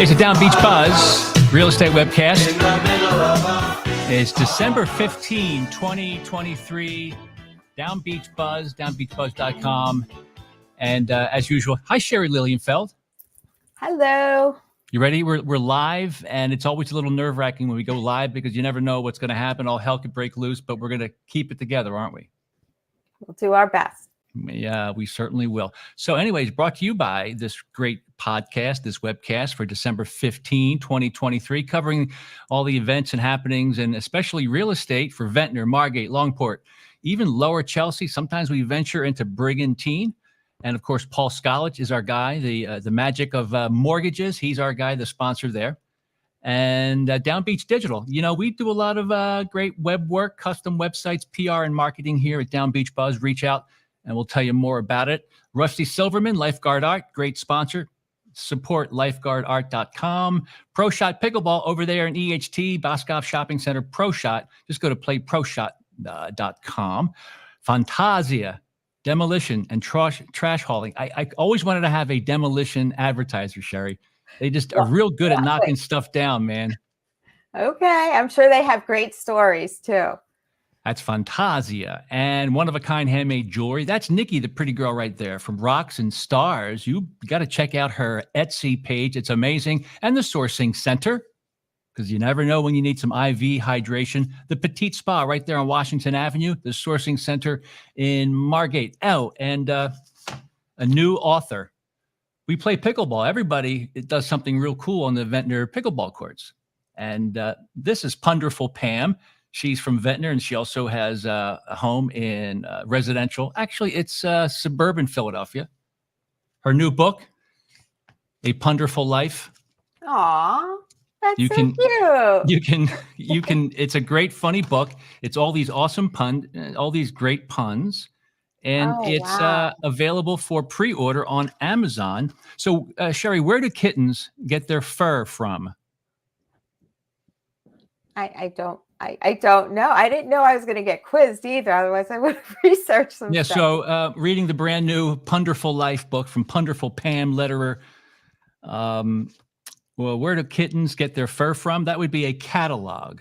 It's a Downbeach Buzz real estate webcast. It's December 15, 2023. Downbeach Buzz, downbeachbuzz.com. And as usual, hi, Sherri Lilienfeld. Hello. You ready? We're live, and it's always a little nerve-wracking when we go live because you never know what's going to happen. All hell could break loose, but we're going to keep it together, aren't we? We'll do our best. Yeah, we certainly will. So anyways, brought to you by this great podcast, this webcast for December 15, 2023, covering all the events and happenings, and especially real estate for Ventnor, Margate, Longport, even Lower Chelsea. Sometimes we venture into Brigantine. And of course, Paul Skollich is our guy, the magic of mortgages. He's our guy, the sponsor there. And Downbeach Digital. You know, we do a lot of great web work, custom websites, PR and marketing here at Downbeach Buzz. Reach out and we'll tell you more about it. Rusty Silverman, Lifeguard Art, great sponsor. Support lifeguardart.com. Pro Shot Pickleball over there in EHT, Boscov Shopping Center, Pro Shot. Just go to playproshot.com. Fantasia, demolition and trash hauling. I always wanted to have a demolition advertiser, Sherri. They just are real good at knocking stuff down, man. Okay. I'm sure they have great stories too. That's Fantasia. And one-of-a-kind handmade jewelry. That's Nikki, the pretty girl right there from Rocks and Stars. You got to check out her Etsy page. It's amazing. And the Sourcing Center, because you never know when you need some IV hydration. The Petite Spa right there on Washington Avenue. The Sourcing Center in Margate. Oh, and a new author. We play pickleball. Everybody does something real cool on the Ventnor pickleball courts. And this is Punderful Pam. She's from Ventnor, and she also has a home in residential. Actually, it's suburban Philadelphia. Her new book, A Punderful Life. Aw, that's cute. You can. It's a great, funny book. It's all these awesome all these great puns, and it's available for pre-order on Amazon. So, Sherri, where do kittens get their fur from? I don't know. I didn't know I was going to get quizzed either. Otherwise, I would have researched some stuff. So reading the brand new Punderful Life book from Punderful Pam, letterer. Well, where do kittens get their fur from? That would be a catalog.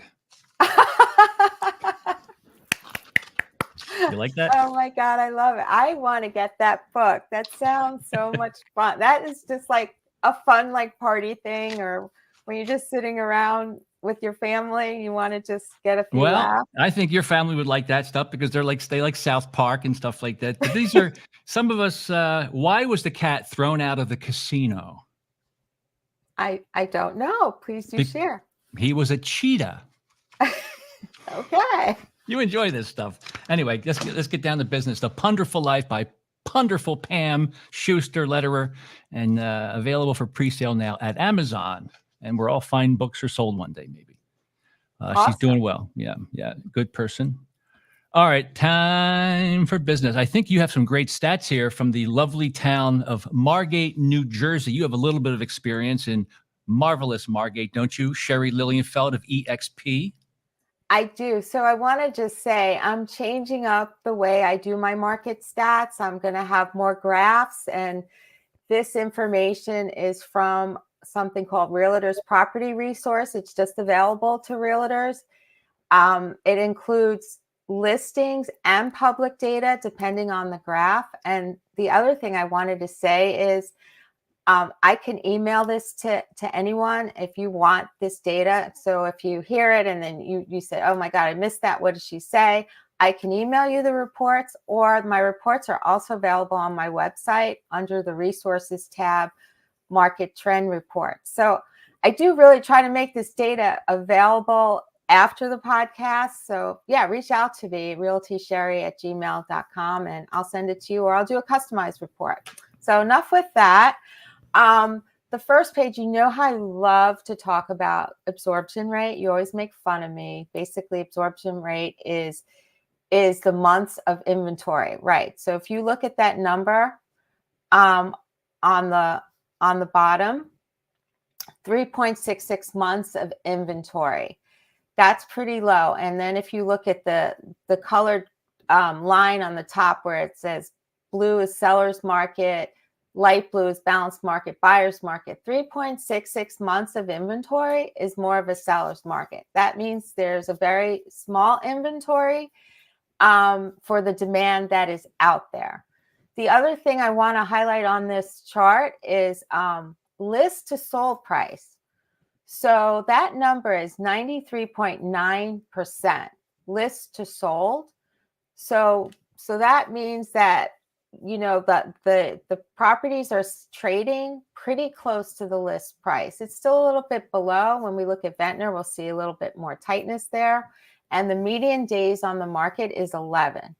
You like that? Oh my God, I love it. I want to get that book. That sounds so much fun. That is just like a fun party thing, or when you're just sitting around with your family, you want to just get a few laughs. I think your family would like that stuff because they like South Park and stuff like that. But these are some of us. Why was the cat thrown out of the casino? I don't know. Please do share. He was a cheetah. Okay. You enjoy this stuff. Anyway, let's get down to business. The Punderful Life by Punderful Pam Schuster, letterer, and available for pre-sale now at Amazon. And we're all fine books are sold one day, maybe. Awesome. She's doing well. Yeah. Good person. All right. Time for business. I think you have some great stats here from the lovely town of Margate, New Jersey. You have a little bit of experience in marvelous Margate, don't you? Sherri Lilienfeld of EXP. I do. So I want to just say I'm changing up the way I do my market stats. I'm going to have more graphs, and this information is from something called Realtors Property Resource. It's just available to realtors. It includes listings and public data depending on the graph. And the other thing I wanted to say is I can email this to anyone if you want this data. So if you hear it and then you say, oh my God, I missed that. What did she say? I can email you the reports, or my reports are also available on my website under the resources tab, market trend report. So I do really try to make this data available after the podcast. So yeah, reach out to me, realtysherri@gmail.com, and I'll send it to you, or I'll do a customized report. So enough with that. The first page, you know how I love to talk about absorption rate. You always make fun of me. Basically, absorption rate is the months of inventory, right? So if you look at that number on the bottom, 3.66 months of inventory. That's pretty low. And then if you look at the colored line on the top where it says blue is seller's market, light blue is balanced market, buyer's market. 3.66 months of inventory is more of a seller's market. That means there's a very small inventory for the demand that is out there. The other thing I want to highlight on this chart is list to sold price. So that number is 93.9% list to sold. So that means that, you know, that the properties are trading pretty close to the list price. It's still a little bit below. When we look at Ventnor, we'll see a little bit more tightness there. And the median days on the market is 11.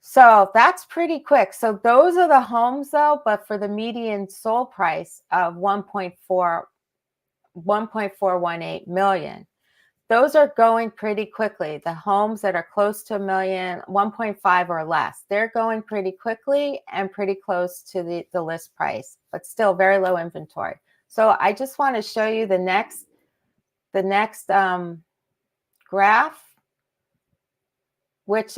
So that's pretty quick. So those are the homes though, but for the median sold price of 1.418 million. Those are going pretty quickly. The homes that are close to a million, 1.5 or less, they're going pretty quickly and pretty close to the list price, but still very low inventory. So I just want to show you the next graph, which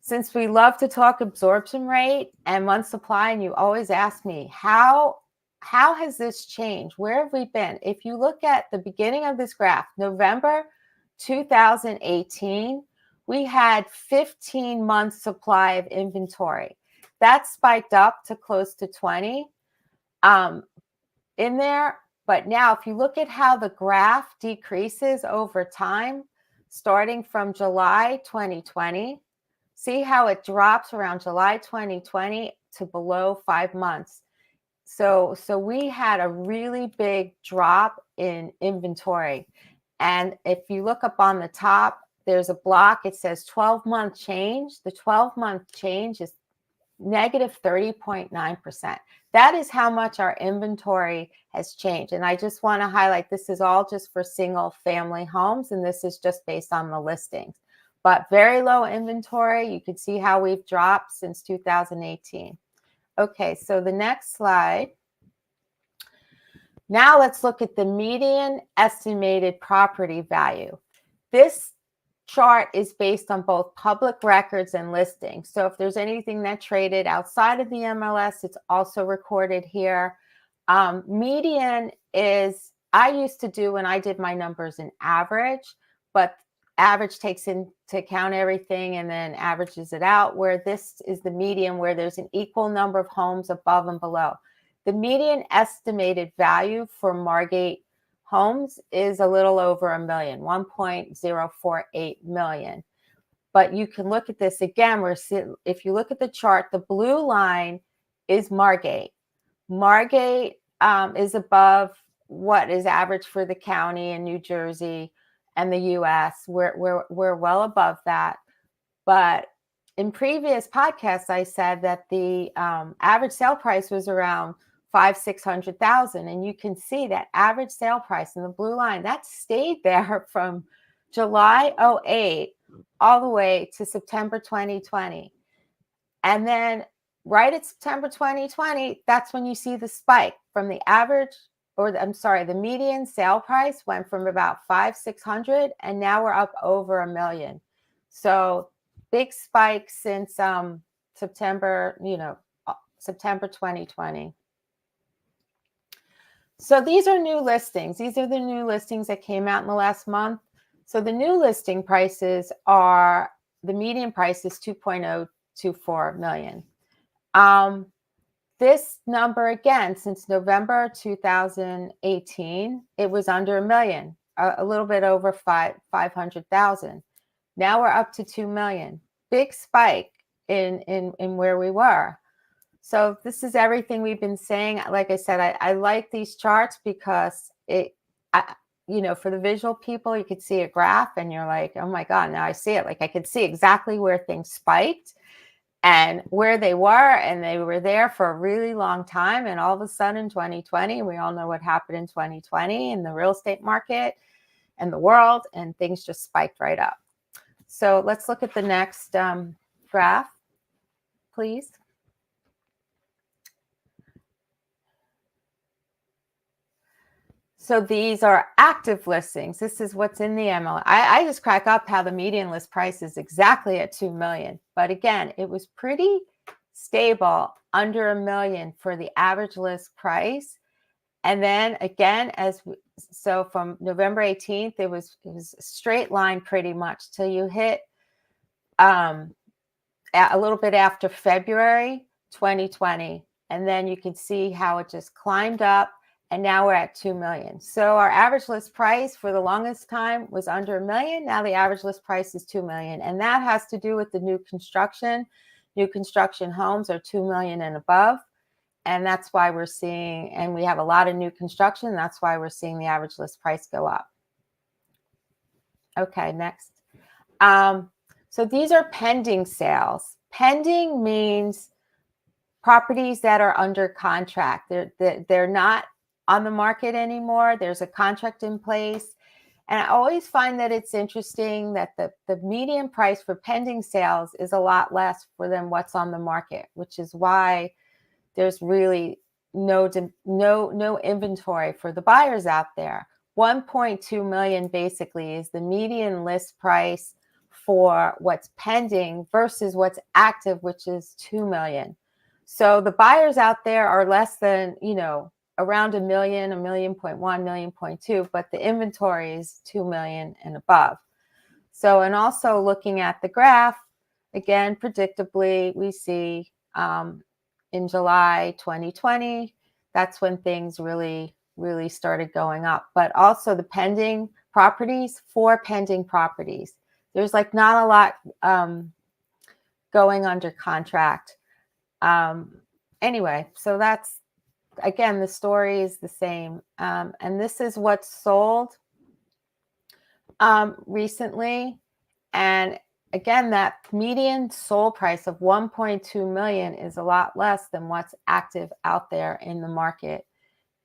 since we love to talk absorption rate and month supply, and you always ask me, how has this changed? Where have we been? If you look at the beginning of this graph, November 2018, we had 15 months supply of inventory. That spiked up to close to 20 in there. But now if you look at how the graph decreases over time, starting from July 2020, see how it drops around July 2020 to below 5 months. So we had a really big drop in inventory. And if you look up on the top, there's a block, it says 12-month change. The 12-month change is negative 30.9%. That is how much our inventory has changed. And I just want to highlight, this is all just for single family homes, and this is just based on the listings. But very low inventory. You can see how we've dropped since 2018. Okay, so the next slide. Now let's look at the median estimated property value. This chart is based on both public records and listings. So if there's anything that traded outside of the MLS, it's also recorded here. Median is, I used to do when I did my numbers an average, but average takes into account everything and then averages it out, where this is the median, where there's an equal number of homes above and below. The median estimated value for Margate homes is a little over $1 million, 1.048 million. But you can look at this again, if you look at the chart, the blue line is Margate. Margate is above what is average for the county in New Jersey and the US. We're well above that. But in previous podcasts, I said that the average sale price was around $500,000-600,000. And you can see that average sale price in the blue line, that stayed there from July 2008 all the way to September 2020. And then right at September 2020, that's when you see the spike from the average, the median sale price went from about $500,000-600,000, and now we're up over $1 million. So big spike since September 2020. So these are new listings. These are the new listings that came out in the last month. So the new listing prices are, the median price is $2.024 million. This number, again, since November 2018, it was under $1 million, a little bit over 500,000. Now we're up to 2 million. Big spike in where we were. So this is everything we've been saying. Like I said, I like these charts because for the visual people, you could see a graph and you're like, oh my God, now I see it. Like I could see exactly where things spiked and where they were, and they were there for a really long time. And all of a sudden, 2020, we all know what happened in 2020 in the real estate market and the world, and things just spiked right up. So let's look at the next graph, please. So these are active listings. This is what's in the MLS. I just crack up how the median list price is exactly at 2 million. But again, it was pretty stable under $1 million for the average list price. And then again, so from November 18th, it was a straight line pretty much till you hit a little bit after February 2020. And then you can see how it just climbed up. And now we're at 2 million. So our average list price for the longest time was under $1 million. Now the average list price is 2 million. And that has to do with the new construction. New construction homes are 2 million and above. And that's why we're seeing, and we have a lot of new construction. That's why we're seeing the average list price go up. Okay, next. So these are pending sales. Pending means properties that are under contract. They're not on the market anymore. There's a contract in place. And I always find that it's interesting that the median price for pending sales is a lot less than what's on the market, which is why there's really no inventory for the buyers out there. 1.2 million basically is the median list price for what's pending versus what's active, which is 2 million. So the buyers out there are less than, around $1 million, $1.1 million, $1.2 million, but the inventory is 2 million and above. So, and also looking at the graph, again, predictably, we see in July 2020, that's when things really started going up. But also the pending properties, 4 pending properties. There's like not a lot going under contract. Anyway, so that's, again, the story is the same. And this is what's sold recently. And again, that median sold price of 1.2 million is a lot less than what's active out there in the market.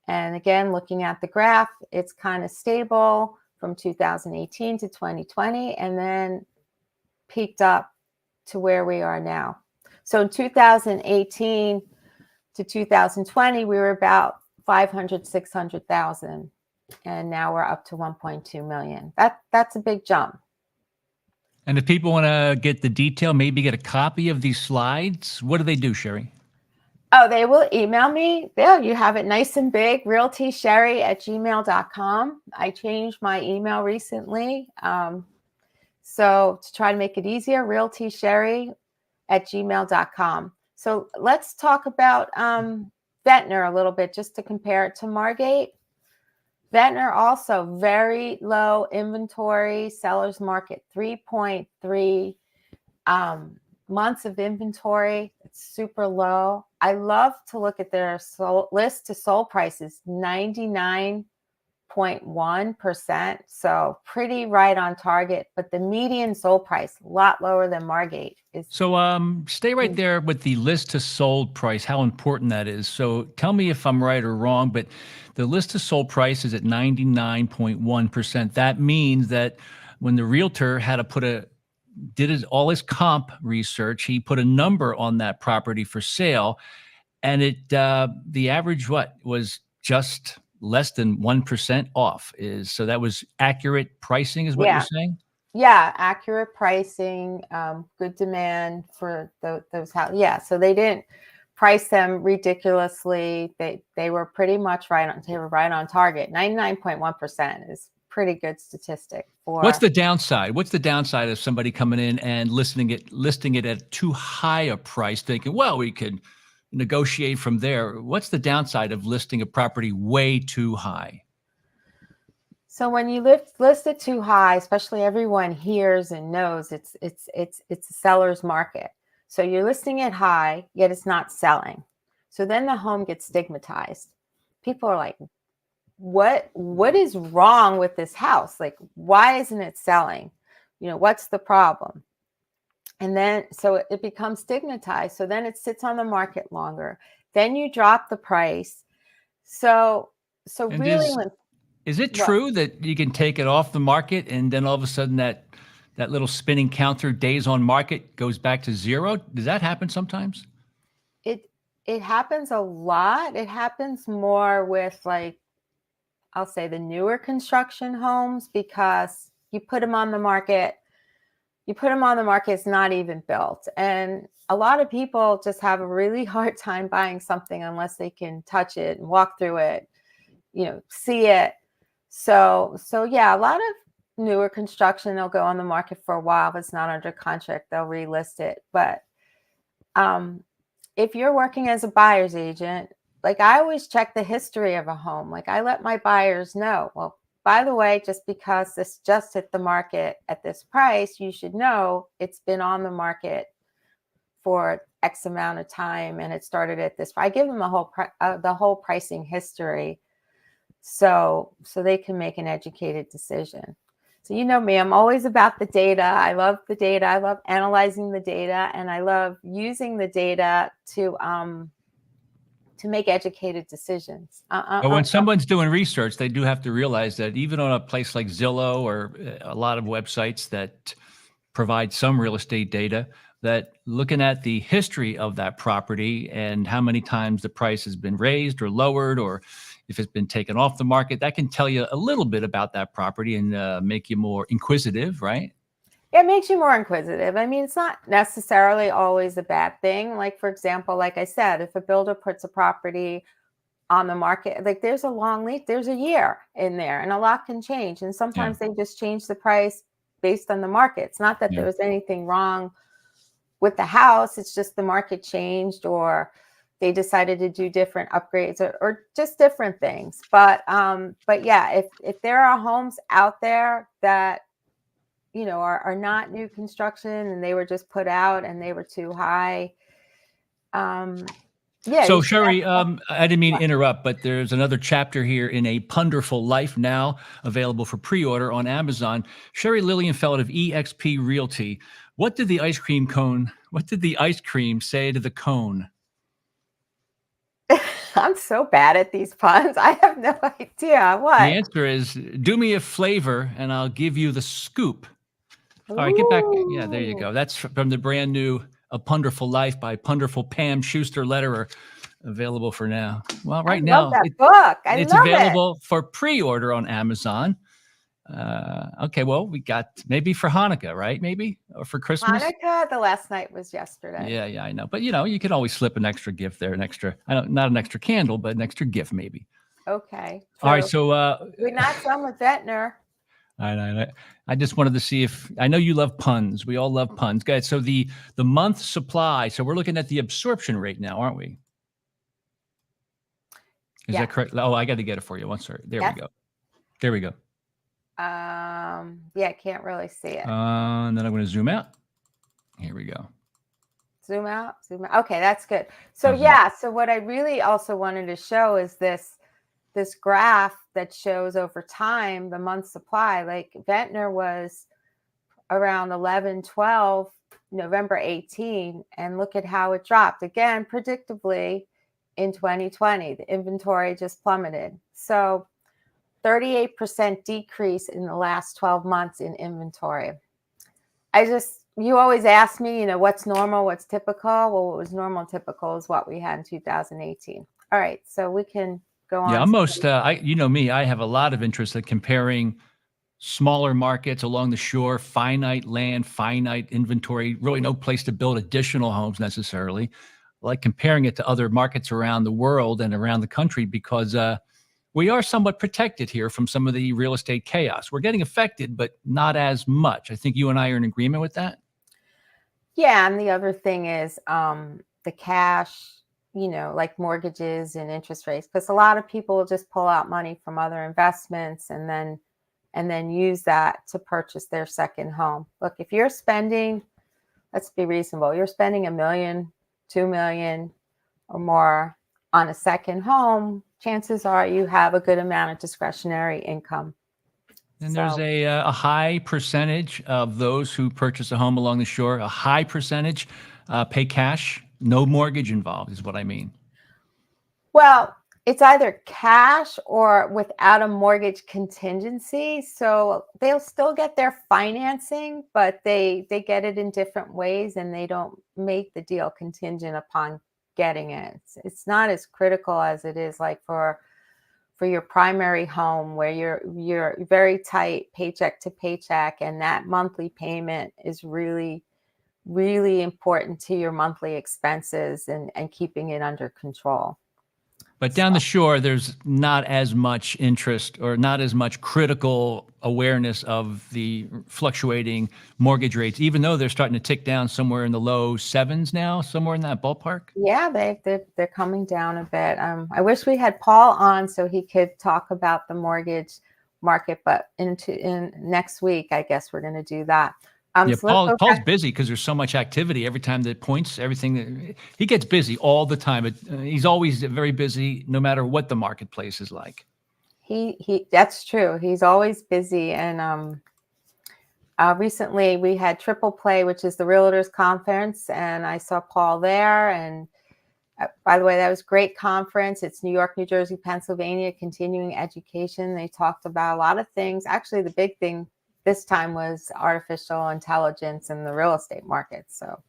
And again, looking at the graph, it's kind of stable from 2018 to 2020, and then peaked up to where we are now. So in 2018 to 2020, we were about 500, 600,000. And now we're up to 1.2 million. That's a big jump. And if people want to get the detail, maybe get a copy of these slides, what do they do, Sherri? Oh, they will email me. There, you have it nice and big, realtysherri@gmail.com. I changed my email recently. So to try to make it easier, realtysherri@gmail.com. So let's talk about Ventnor a little bit, just to compare it to Margate. Ventnor also very low inventory, seller's market, 3.3 months of inventory. It's super low. I love to look at their list to sold prices, 99.1%. So pretty right on target, but the median sold price, a lot lower than Margate. So stay right there with the list to sold price, how important that is. So tell me if I'm right or wrong, but the list to sold price is at 99.1%. That means that when the realtor had to did all his comp research, he put a number on that property for sale, and the average was just less than 1% off. So that was accurate pricing, is what you're saying? Yeah, accurate pricing, good demand for those houses. Yeah, so they didn't price them ridiculously. They were pretty much right on. They were right on target. 99.1% is pretty good statistic. What's the downside? What's the downside of somebody coming in and listing it at too high a price, thinking, well, we could negotiate from there? What's the downside of listing a property way too high? So when you list it too high, especially everyone hears and knows it's a seller's market. So you're listing it high, yet it's not selling. So then the home gets stigmatized. People are like, what is wrong with this house? Like, why isn't it selling? What's the problem? And then so it becomes stigmatized. So then it sits on the market longer. Then you drop the price. So really, is it true that you can take it off the market and then all of a sudden that little spinning counter days on market goes back to zero? Does that happen sometimes? It happens a lot. It happens more with like I'll say the newer construction homes, because you put them on the market, it's not even built. And a lot of people just have a really hard time buying something unless they can touch it and walk through it, see it. So yeah, a lot of newer construction, they'll go on the market for a while. If it's not under contract, they'll relist it. But if you're working as a buyer's agent, like, I always check the history of a home. Like, I let my buyers know, well, by the way, just because this just hit the market at this price, you should know it's been on the market for X amount of time and it started at this. I give them the whole pricing history, so they can make an educated decision. So you know me, I'm always about the data. I love the data. I love analyzing the data, and I love using the data to make educated decisions. But when someone's doing research, they do have to realize that even on a place like Zillow or a lot of websites that provide some real estate data, that looking at the history of that property and how many times the price has been raised or lowered, or if it's been taken off the market, that can tell you a little bit about that property and make you more inquisitive, right? It makes you more inquisitive. I mean, it's not necessarily always a bad thing. Like, for example, like I said, if a builder puts a property on the market, like, there's a long lead, there's a year in there, and a lot can change. And sometimes they just change the price based on the market. It's not that there was anything wrong with the house. It's just the market changed, or they decided to do different upgrades, or just different things. But yeah, if there are homes out there that are not new construction and they were just put out and they were too high. Yeah. So Sherri, I didn't mean to interrupt, but there's another chapter here in A Punderful Life, now available for pre-order on Amazon. Sherri Lilienfeld of eXp Realty. What did the ice cream say to the cone? I'm so bad at these puns. I have no idea. What? The answer is, do me a flavor and I'll give you the scoop. All right, get back. Yeah, there you go. That's from the brand new A Punderful Life by Punderful Pam Schuster Letterer, available for now. Well, right now, that book. It's available for pre-order on Amazon. Okay, well, we got maybe for Hanukkah, right? Maybe, or for Christmas. Hanukkah, the last night was yesterday. Yeah, I know. But you can always slip an extra gift there, not an extra candle, but an extra gift maybe. Okay. All right, so we're not done with Ventnor. I just wanted to see if I know you love puns. We all love puns, guys. So the month supply. So we're looking at the absorption rate now, aren't we? Is that correct? Oh, I got to get it for you. There we go. There we go. Yeah, I can't really see it. And then I'm going to zoom out. Here we go. Zoom out. Okay, that's good. So so what I really also wanted to show is this graph that shows over time the month supply. Like, Ventnor was around 11, 12, November 18, and look at how it dropped. Again, predictably, in 2020, the inventory just plummeted. So 38% decrease in the last 12 months in inventory. You always ask me, what's normal, what's typical? Well, what was normal and typical is what we had in 2018. All right, so we can go on. Yeah, almost. Me, I have a lot of interest in comparing smaller markets along the shore, finite land, finite inventory, really no place to build additional homes necessarily. I like comparing it to other markets around the world and around the country, because we are somewhat protected here from some of the real estate chaos. We're getting affected, but not as much. I think you and I are in agreement with that. Yeah, and the other thing is the cash, like mortgages and interest rates, because a lot of people will just pull out money from other investments and then use that to purchase their second home. Look, if you're spending, let's be reasonable, you're spending $1 million, $2 million or more on a second home, chances are you have a good amount of discretionary income. And there's a high percentage of those who purchase a home along the shore, a high percentage pay cash, no mortgage involved, is what I mean. Well, it's either cash or without a mortgage contingency. So they'll still get their financing, but they get it in different ways, and they don't make the deal contingent upon getting it. It's not as critical as it is like for for your primary home where you're very tight paycheck to paycheck, and that monthly payment is really, really important to your monthly expenses and keeping it under control. But down the shore, there's not as much interest or not as much critical awareness of the fluctuating mortgage rates, even though they're starting to tick down somewhere in the low sevens now, somewhere in that ballpark. Yeah, they're coming down a bit. I wish we had Paul on so he could talk about the mortgage market, but in next week, I guess we're going to do that. Yeah, So let's go Paul's back. busy because there's so much activity every time that points, everything. He gets busy all the time. He's always very busy, no matter what the marketplace is like. That's true. He's always busy. And recently we had Triple Play, which is the Realtors Conference, and I saw Paul there. And by the way, that was a great conference. It's New York, New Jersey, Pennsylvania, continuing education. They talked about a lot of things. Actually, the big thing this time was artificial intelligence in the real estate market. So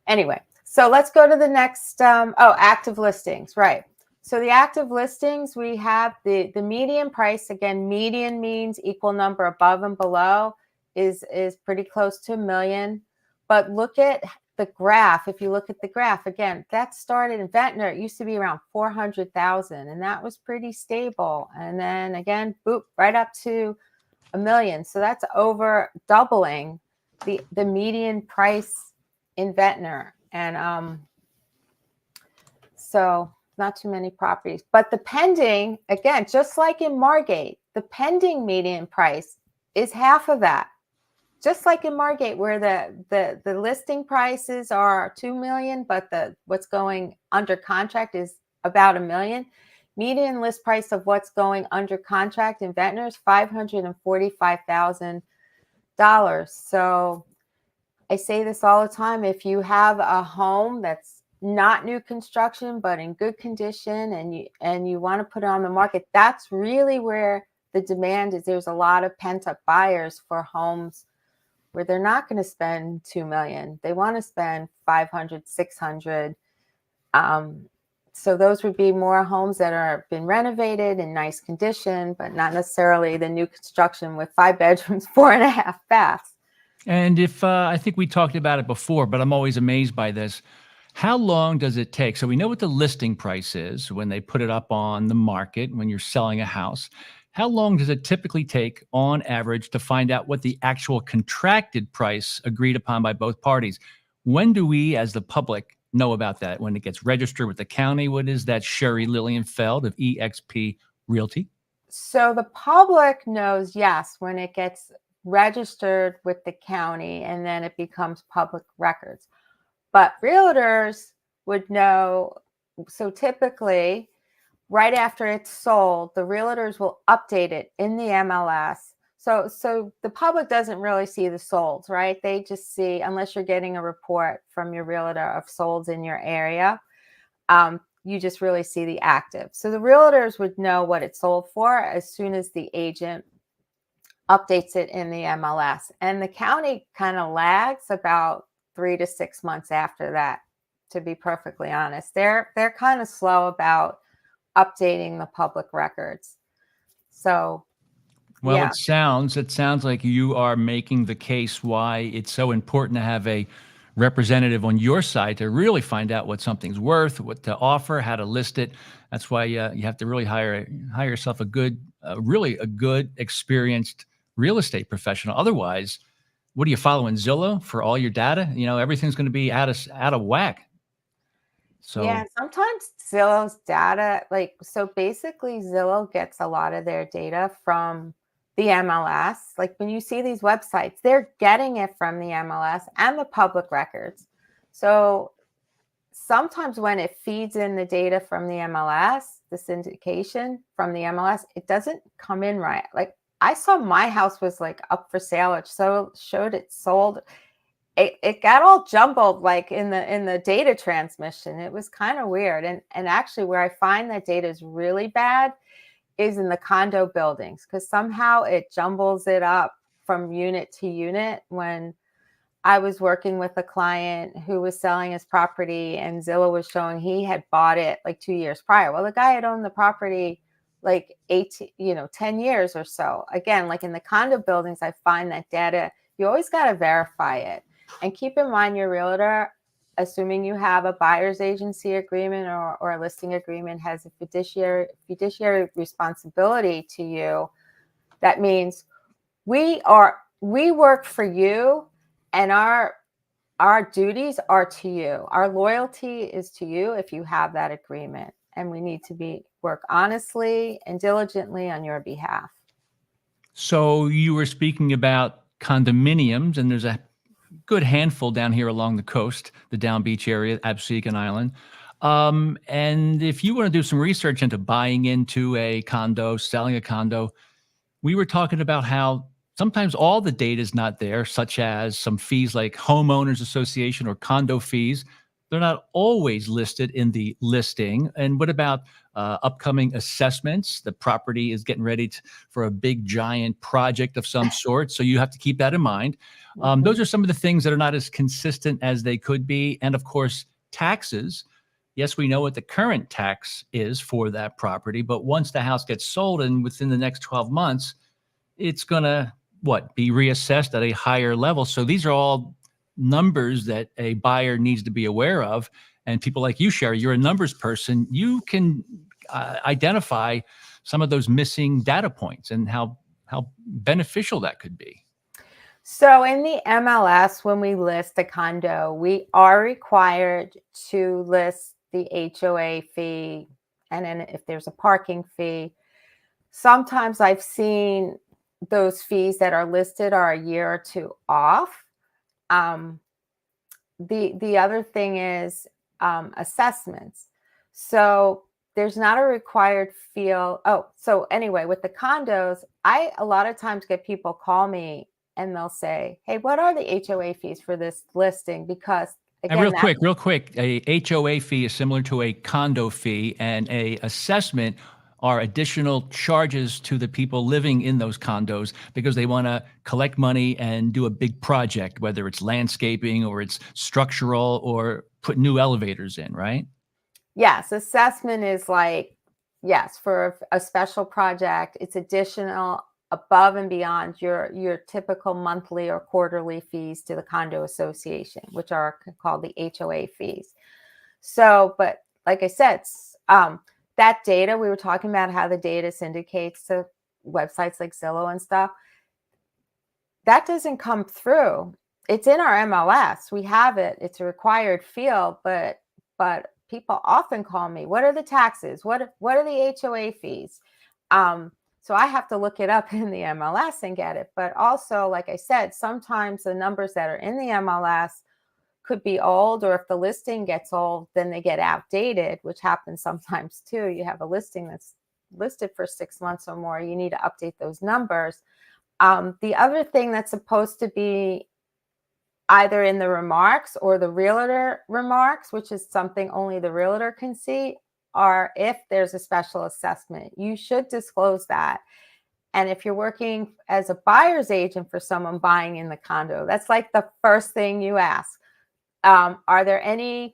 anyway, so let's go to the next, active listings, right? So the active listings, we have the median price. Again, median means equal number above and below is pretty close to 1 million. But look at the graph. If you look at the graph, again, that started in Ventnor. It used to be around 400,000, and that was pretty stable. And then again, boop, right up to 1 million. So that's over doubling the median price in Ventnor. And so not too many properties. But the pending, again, just like in Margate, the pending median price is half of that. Just like in Margate, where the listing prices are 2 million, but what's going under contract is about 1 million. Median list price of what's going under contract in Ventnor is $545,000. So I say this all the time: if you have a home that's not new construction but in good condition, and you want to put it on the market, that's really where the demand is. There's a lot of pent-up buyers for homes where they're not going to spend 2 million. They want to spend 500, 600. So those would be more homes that are been renovated in nice condition, but not necessarily the new construction with 5 bedrooms, 4.5 baths. And if I think we talked about it before, but I'm always amazed by this. How long does it take? So we know what the listing price is when they put it up on the market, when you're selling a house. How long does it typically take on average to find out what the actual contracted price agreed upon by both parties? When do we, as the public, know about that? When it gets registered with the county? What is that? Sherri Lilienfeld of EXP Realty. So the public knows, yes, when it gets registered with the county and then it becomes public records. But realtors would know. So typically, right after it's sold, the realtors will update it in the MLS. So the public doesn't really see the solds, right? They just see, unless you're getting a report from your realtor of solds in your area, you just really see the active. So the realtors would know what it sold for as soon as the agent updates it in the MLS. And the county kind of lags about 3 to 6 months after that, to be perfectly honest. They're kind of slow about updating the public records. So, Well, yeah. it sounds like you are making the case why it's so important to have a representative on your side to really find out what something's worth, what to offer, how to list it. That's why you have to really hire yourself really a good, experienced real estate professional. Otherwise, what are you following, Zillow for all your data? Everything's going to be out of whack. Yeah, So sometimes Zillow's data, so basically Zillow gets a lot of their data from the MLS. Like when you see these websites, they're getting it from the MLS and the public records. So sometimes when it feeds in the data from the MLS, the syndication from the MLS, it doesn't come in right. Like I saw my house was like up for sale. It showed it sold. It got all jumbled like in the data transmission. It was kind of weird. And actually where I find that data is really bad is in the condo buildings, because somehow it jumbles it up from unit to unit. When I was working with a client who was selling his property and Zillow was showing he had bought it like 2 years prior. Well, the guy had owned the property like 18, 10 years or so. Again, like in the condo buildings, I find that data, you always got to verify it. And keep in mind your realtor, assuming you have a buyer's agency agreement or a listing agreement, has a fiduciary responsibility to you. That means we work for you, and our duties are to you. Our loyalty is to you if you have that agreement, and we need to work honestly and diligently on your behalf. So you were speaking about condominiums, and there's a good handful down here along the coast, the Downbeach area, Absecon Island. And if you want to do some research into buying into a condo, selling a condo, we were talking about how sometimes all the data is not there, such as some fees like homeowners association or condo fees. They're not always listed in the listing. And what about upcoming assessments? The property is getting ready for a big giant project of some sort. So you have to keep that in mind. Those are some of the things that are not as consistent as they could be. And of course, taxes. Yes, we know what the current tax is for that property, but once the house gets sold and within the next 12 months, it's going to be reassessed at a higher level. So these are all numbers that a buyer needs to be aware of. And people like you, Sherri, you're a numbers person. You can identify some of those missing data points and how beneficial that could be. So in the MLS, when we list a condo, we are required to list the HOA fee, and then if there's a parking fee. Sometimes I've seen those fees that are listed are a year or two off. The other thing is assessments. So there's not a required field. So anyway, with the condos, I a lot of times get people call me and they'll say, "Hey, what are the HOA fees for this listing?" Because again, and real quick, a HOA fee is similar to a condo fee, and a assessment are additional charges to the people living in those condos because they want to collect money and do a big project, whether it's landscaping or it's structural or put new elevators in, right? Yes, assessment is like, yes, for a special project, it's additional above and beyond your typical monthly or quarterly fees to the condo association, which are called the HOA fees. So, but like I said, that data, we were talking about how the data syndicates to websites like Zillow and stuff. That doesn't come through. It's in our MLS. We have it. It's a required field, but people often call me, what are the taxes? What are the HOA fees? So I have to look it up in the MLS and get it. But also, like I said, sometimes the numbers that are in the MLS could be old, or if the listing gets old, then they get outdated, which happens sometimes too. You have a listing that's listed for 6 months or more, you need to update those numbers. The other thing that's supposed to be either in the remarks or the realtor remarks, which is something only the realtor can see, are if there's a special assessment, you should disclose that. And if you're working as a buyer's agent for someone buying in the condo, that's like the first thing you ask. Are there any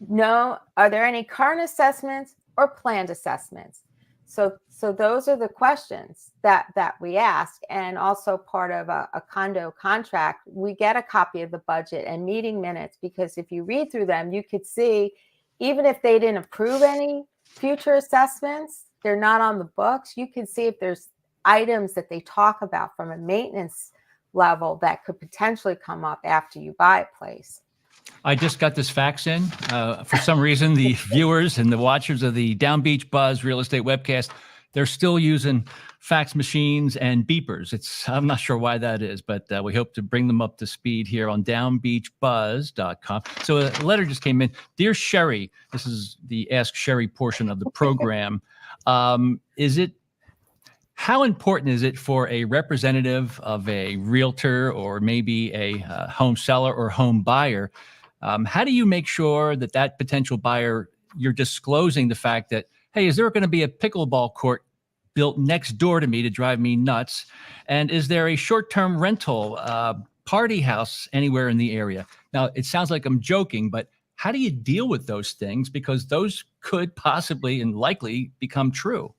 current assessments or planned assessments? So those are the questions that we ask. And also part of a condo contract, we get a copy of the budget and meeting minutes, because if you read through them, you could see, even if they didn't approve any future assessments, they're not on the books, you can see if there's items that they talk about from a maintenance level that could potentially come up after you buy a place. I just got this fax in. For some reason, the viewers and the watchers of the Downbeach Buzz real estate webcast, they're still using fax machines and beepers. I'm not sure why that is, but we hope to bring them up to speed here on downbeachbuzz.com. So a letter just came in. Dear Sherri, this is the Ask Sherri portion of the program. How important is it for a representative of a realtor or maybe a home seller or home buyer? How do you make sure that potential buyer, you're disclosing the fact that, hey, is there going to be a pickleball court built next door to me to drive me nuts? And is there a short-term rental party house anywhere in the area? Now, it sounds like I'm joking, but how do you deal with those things? Because those could possibly and likely become true.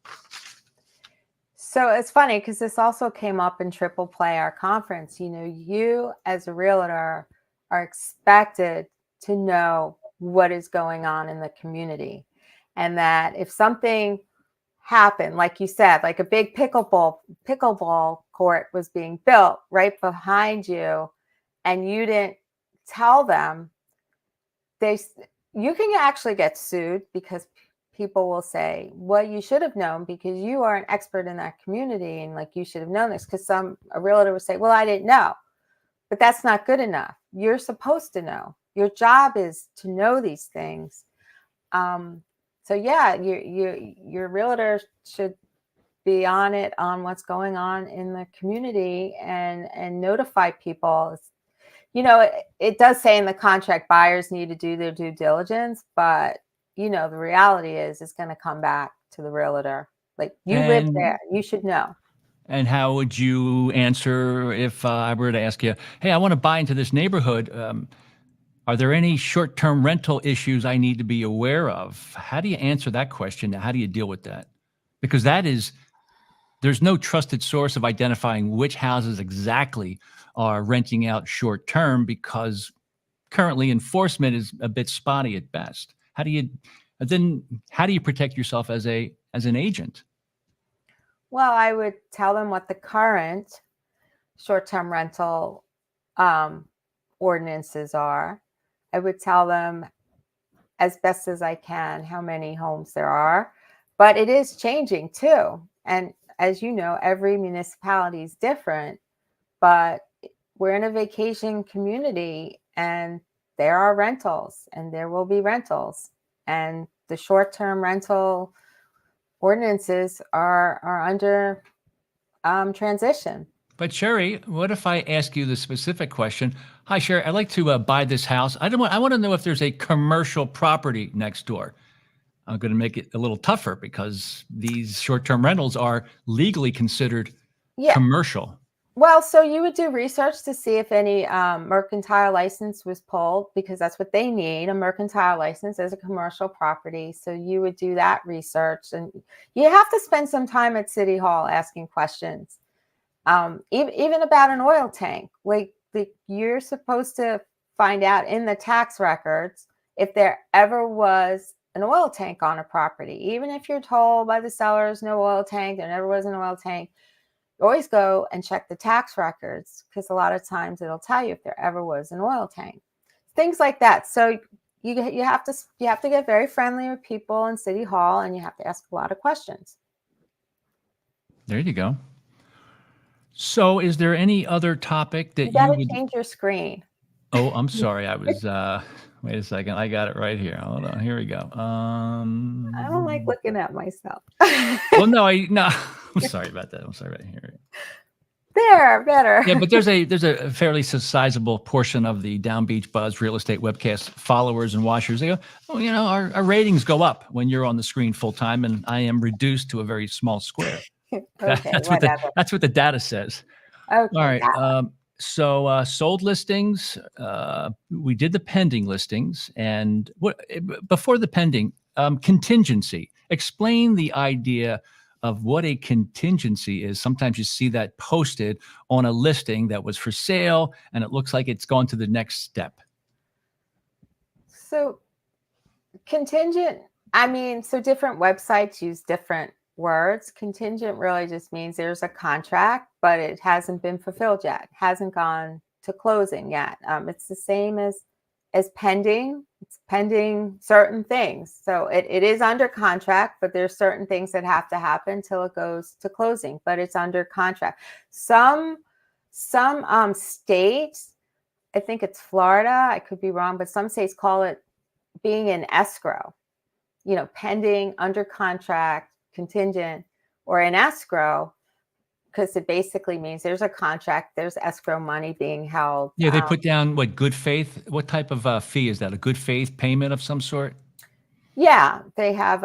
So it's funny because this also came up in Triple Play, our conference. You know, you as a realtor are expected to know what is going on in the community. And that if something happened, like you said, like a big pickleball court was being built right behind you, and you didn't tell them, they you can actually get sued because people will say, well, you should have known because you are an expert in that community and like you should have known this, because a realtor would say, well, I didn't know. But that's not good enough. You're supposed to know. Your job is to know these things. So yeah, your realtor should be on it, on what's going on in the community, and notify people. You know, it does say in the contract buyers need to do their due diligence, but you know, the reality is it's going to come back to the realtor. Like, you live there, you should know. And how would you answer if I were to ask you, hey, I want to buy into this neighborhood? Are there any short-term rental issues I need to be aware of? How do you answer that question? How do you deal with that? Because there's no trusted source of identifying which houses exactly are renting out short-term, because currently enforcement is a bit spotty at best. How do you protect yourself as an agent? Well, I would tell them what the current short-term rental ordinances are. I would tell them as best as I can how many homes there are, but it is changing too. And as you know, every municipality is different, but we're in a vacation community and there are rentals and there will be rentals, and the short-term rental ordinances are under transition. But Sherri, what if I ask you the specific question? Hi, Sherri, I'd like to buy this house. I want to know if there's a commercial property next door. I'm going to make it a little tougher because these short-term rentals are legally considered Yeah. commercial. Well, so you would do research to see if any mercantile license was pulled, because that's what they need, a mercantile license as a commercial property. So you would do that research, and you have to spend some time at City Hall asking questions, even about an oil tank. Like, you're supposed to find out in the tax records if there ever was an oil tank on a property. Even if you're told by the sellers no oil tank, there never was an oil tank, always go and check the tax records, because a lot of times it'll tell you if there ever was an oil tank, things like that. So you have to get very friendly with people in City Hall, and you have to ask a lot of questions. There you go. So is there any other topic that You got you to would? change your screen. Oh, I'm sorry. I was, wait a second. I got it right here. Hold on. Here we go. I don't like looking at myself. Well, no, I'm sorry about that. I'm sorry about here. There, better. Yeah, but there's a fairly sizable portion of the Downbeach Buzz Real Estate Webcast followers and watchers. They go, oh, you know, our ratings go up when you're on the screen full time, and I am reduced to a very small square. Okay, That's whatever. that's what the data says. Okay, All right. So sold listings, we did the pending listings, and before the pending, contingency. Explain the idea of what a contingency is. Sometimes you see that posted on a listing that was for sale, and it looks like it's gone to the next step. So contingent, so different websites use different words. Contingent really just means there's a contract, but it hasn't been fulfilled yet, hasn't gone to closing yet. It's the same as pending. It's pending certain things. So it is under contract, but there's certain things that have to happen till it goes to closing, but it's under contract. Some states, I think it's Florida, I could be wrong, but some states call it being in escrow, pending, under contract, contingent, or in escrow, because it basically means there's a contract, there's escrow money being held. Yeah, they put down what, good faith? What type of fee is that? A good faith payment of some sort? Yeah, they have,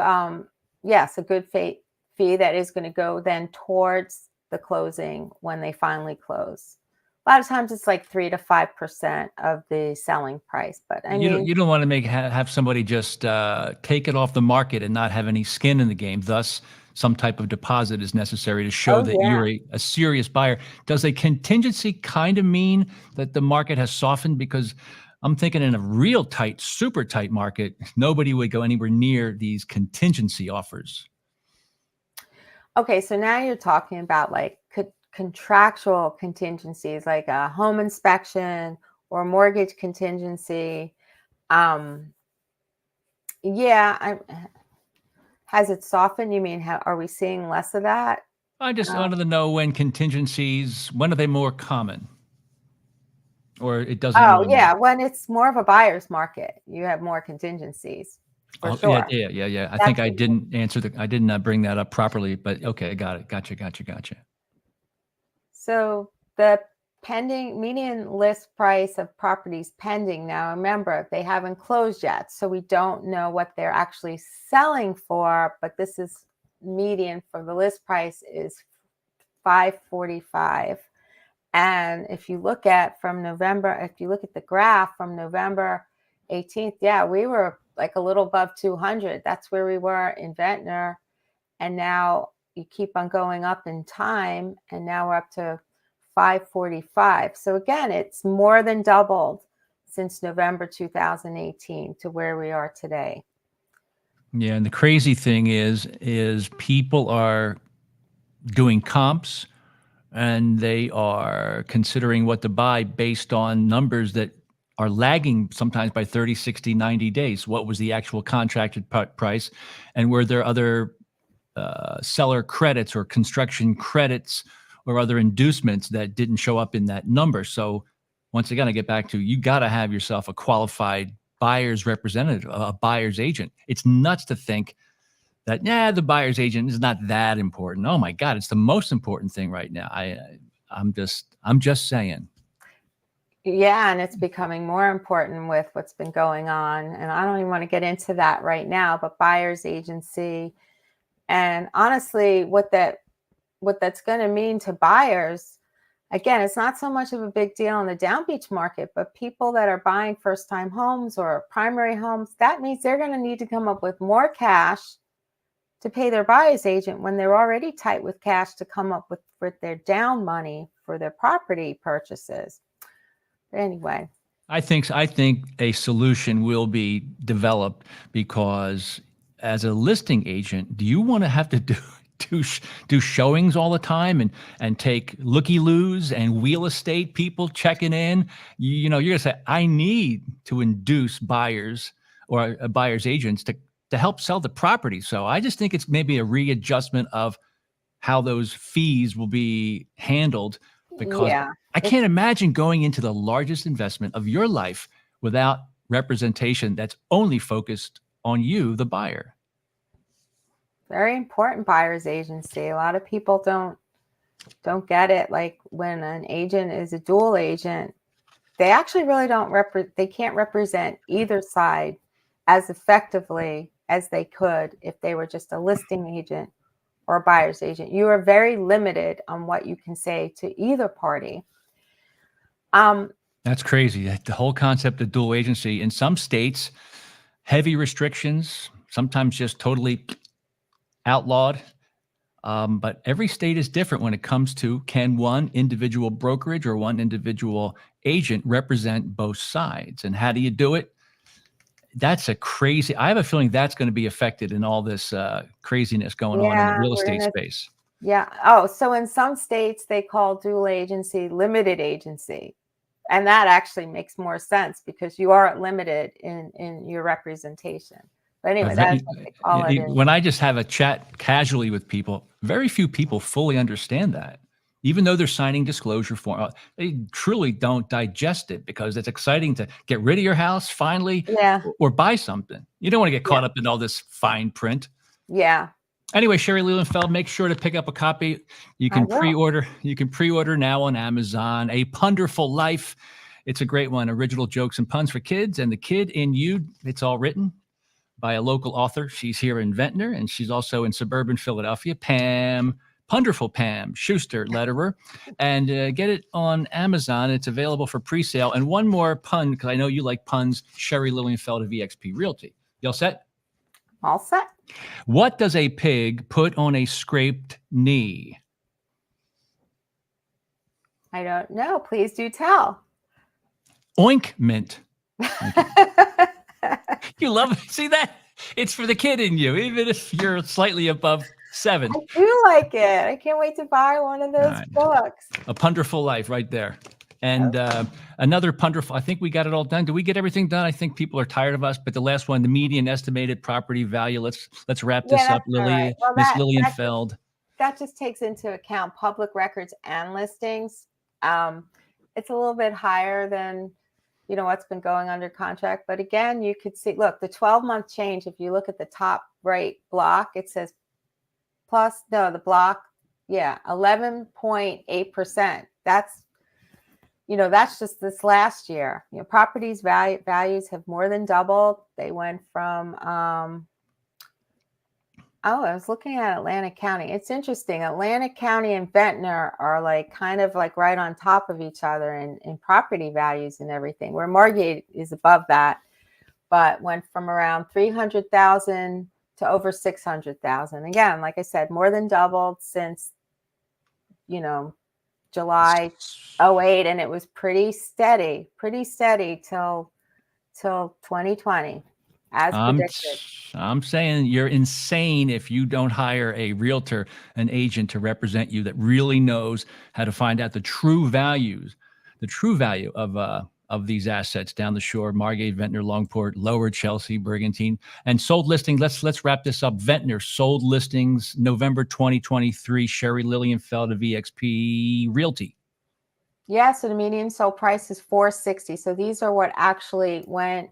yes, a good faith fee that is going to go then towards the closing when they finally close. A lot of times it's like 3 to 5% of the selling price. But I mean, You don't want to have somebody just take it off the market and not have any skin in the game. Thus, some type of deposit is necessary to show oh that yeah. you're a serious buyer. Does a contingency kind of mean that the market has softened? Because I'm thinking in a real tight, super tight market, nobody would go anywhere near these contingency offers. Okay, so now you're talking about like contractual contingencies, like a home inspection or mortgage contingency. Um, yeah, has it softened? You mean, how are we seeing less of that? I just Um, wanted to know when are they more common? Or it doesn't oh really yeah, matter. when it's more of a buyer's market, you have more contingencies for Oh, yeah, sure. yeah, yeah, yeah. I think That's I didn't I didn't bring that up properly, but okay, I got it. Gotcha, gotcha, gotcha. So the pending median list price of properties pending, now remember, they haven't closed yet, so we don't know what they're actually selling for, but this is median for the list price is 545. And if you look at the graph from November 18th, yeah, we were like a little above 200. That's where we were in Ventnor. And now you keep on going up in time, and now we're up to 545. So again, it's more than doubled since November 2018 to where we are today. Yeah, and the crazy thing is people are doing comps and they are considering what to buy based on numbers that are lagging sometimes by 30, 60, 90 days. What was the actual contracted price? And were there other seller credits or construction credits or other inducements that didn't show up in that number? So once again, I get back to you got to have yourself a qualified buyer's representative, a buyer's agent. It's nuts to think that the buyer's agent is not that important. Oh my God, it's the most important thing right now. I'm just saying. Yeah, and it's becoming more important with what's been going on. And I don't even want to get into that right now, but buyer's agency. And honestly, what that's going to mean to buyers, again, it's not so much of a big deal in the Downbeach market, but people that are buying first time homes or primary homes, that means they're going to need to come up with more cash to pay their buyer's agent when they're already tight with cash to come up with their down money for their property purchases. But anyway. I think a solution will be developed because as a listing agent, do you want to have to do showings all the time and take looky-loos and real estate people checking in? You're gonna say, I need to induce buyers or buyer's agents to help sell the property. So I just think it's maybe a readjustment of how those fees will be handled because Yeah, I it's can't imagine going into the largest investment of your life without representation that's only focused on you, the buyer. very important, buyer's agency. A lot of people don't get it. Like when an agent is a dual agent, they actually really they can't represent either side as effectively as they could if they were just a listing agent or a buyer's agent. You are very limited on what you can say to either party. That's crazy. The whole concept of dual agency in some states, heavy restrictions, sometimes just totally outlawed. But every state is different when it comes to can one individual brokerage or one individual agent represent both sides? And how do you do it? I have a feeling that's going to be affected in all this craziness going on in the Yeah, real we're in estate a space. yeah. Oh, so in some states they call dual agency limited agency. And that actually makes more sense because you are limited in your representation. But anyway, that is what they call it in. When I just have a chat casually with people, very few people fully understand that. Even though they're signing disclosure form, they truly don't digest it because it's exciting to get rid of your house finally Yeah, or buy something. You don't want to get yeah, caught up in all this fine print. yeah. Anyway, Sherri Lilienfeld, make sure to pick up a copy. You I can will. pre-order. You can pre-order now on Amazon. A Punderful Life. It's a great one. Original jokes and puns for kids. And the kid in you, it's all written by a local author. She's here in Ventnor, and she's also in suburban Philadelphia. Pam Wonderful Pam Schuster letterer, and get it on Amazon. It's available for pre-sale. And one more pun, because I know you like puns. Sherri Lilienfeld of eXp Realty. You all set? All set. What does a pig put on a scraped knee? I don't know. Please do tell. Ointment. You love it. See that? It's for the kid in you, even if you're slightly above 7. I do like it. I can't wait to buy one of those books. A Punderful Life right there. And another Punderful, I think we got it all done. Did we get everything done? I think people are tired of us, but the last one, the median estimated property value. Let's wrap this up, Lily. Right. Well, Miss Lilienfeld. That just takes into account public records and listings. It's a little bit higher than what's been going under contract. But again, you could see, look, the 12-month change, if you look at the top right block, it says the block, 11.8%. That's just this last year. Properties values have more than doubled. They went from, I was looking at Atlantic County. It's interesting. Atlantic County and Ventnor are kind of right on top of each other in property values and everything, where Margate is above that, but went from around 300,000 to over 600,000. Again, like I said, more than doubled since, July 08, and it was pretty steady till 2020. As predicted. I'm saying you're insane if you don't hire a realtor, an agent to represent you that really knows how to find out the true value of these assets down the shore: Margate, Ventnor, Longport, Lower Chelsea, Brigantine, and sold listings. Let's wrap this up. Ventnor sold listings November 2023. Sherri Lilienfeld of eXp Realty. Yeah, so the median sold price is $460. So these are what actually went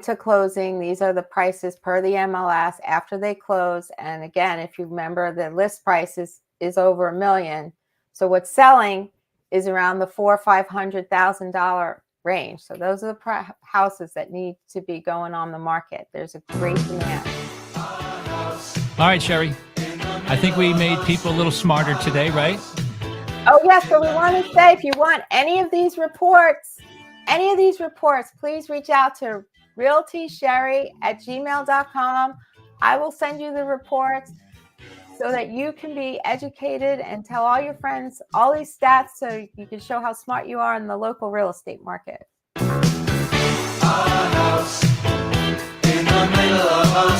to closing. These are the prices per the MLS after they close. And again, if you remember, the list price is over $1 million. So what's selling is around the $400,000 or $500,000 range. So those are the houses that need to be going on the market. There's a great demand. All right, Sherri. I think we made people a little smarter today, right? Oh, yes. So we want to say, if you want any of these reports, please reach out to realtysherri@gmail.com. I will send you the reports so that you can be educated and tell all your friends all these stats so you can show how smart you are in the local real estate market. A house in the middle of a